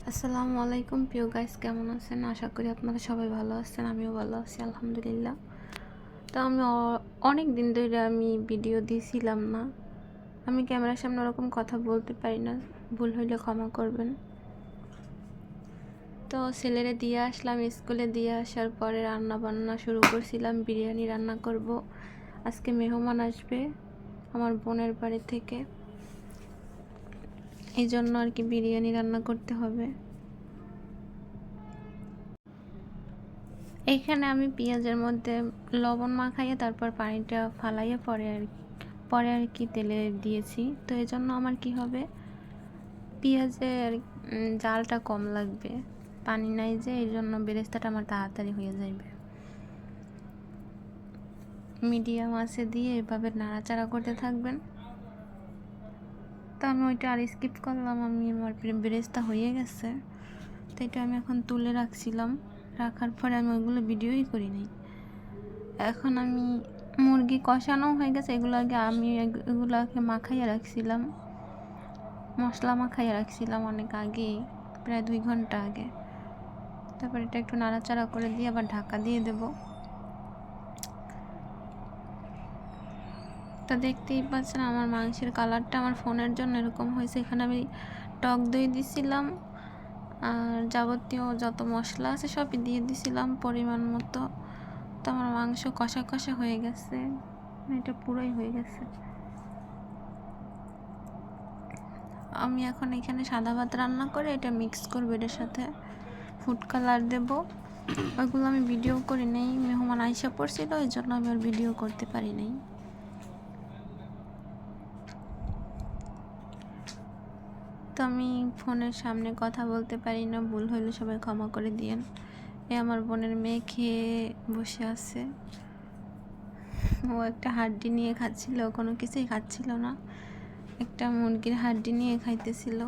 আসসালামু আলাইকুম প্রিয় গাইস, কেমন আছেন? আশা করি আপনারা সবাই ভালো আছেন। আমিও ভালো আছি আলহামদুলিল্লাহ। তো আমি অনেক দিন ধরে ভিডিও দিয়েছিলাম না। আমি ক্যামেরার সামনে ওরকম কথা বলতে পারি না, ভুল হইলে ক্ষমা করবেন। তো ছেলেরে দিয়ে আসলাম, স্কুলে দিয়ে আসার পরে রান্না বান্না শুরু করছিলাম। বিরিয়ানি রান্না করব। আজকে মেহমান আসবে আমার বোনের বাড়ি থেকে, এই জন্য আর কি বিরিয়ানি রান্না করতে হবে। এখানে আমি পেঁয়াজের মধ্যে লবণ মাখাইয়ে তারপর পানিটা ফালাইয়ে পরে আর কি তেলে দিয়েছি। তো এই জন্য আমার কি হবে, পেঁয়াজের জালটা কম লাগবে, পানি নাই যে, এই জন্য বেরেস্তাটা আমার তাড়াতাড়ি হয়ে যাবে। মিডিয়াম আঁচে দিয়ে এভাবে নাড়াচাড়া করতে থাকবেন। তো আমি ওইটা আর স্কিপ করলাম, আমার বেরেস্তা হয়ে গেছে। তো এটা আমি এখন তুলে রাখছিলাম, রাখার পরে আমি ওইগুলো ভিডিওই করি নাই। এখন আমি মুরগি কষানো হয়ে গেছে, আমি এগুলোকে মাখাইয়া রাখছিলাম, মশলা মাখাইয়া রাখছিলাম অনেক আগে, প্রায় 2 ঘন্টা আগে। তারপর এটা একটু নাড়াচাড়া করে দিয়ে আবার ঢাকা দিয়ে দেব। তা দেখতেই পাচ্ছেন আমার মাংসের কালারটা আমার ফোনের জন্য এরকম হয়েছে। এখানে আমি টক দই দিছিলাম আর যাবতীয় যত মশলা আছে সবই দিয়ে দিছিলাম পরিমাণ মতো। তো আমার মাংস কষা কষা হয়ে গেছে, এটা পুরোই হয়ে গেছে। আমি এখন এখানে সাদা ভাত রান্না করে এটা মিক্স করবো, এটার সাথে ফুড কালার দেব। ওইগুলো আমি ভিডিও করি নাই, মেহমান আইসা পড়ছিল, এই জন্য আমি আর ভিডিও করতে পারি নাই। তো আমি ফোনের সামনে কথা বলতে পারি না, ভুল হইলে সবাই ক্ষমা করে দিয়েন। আমার বোনের মেয়ে খেয়ে বসে আছে, ও একটা হাড্ডি নিয়ে খাচ্ছিল, কোনো কিছুই খাচ্ছিল না, একটা মুরগির হাড্ডি নিয়ে খাইতেছিল।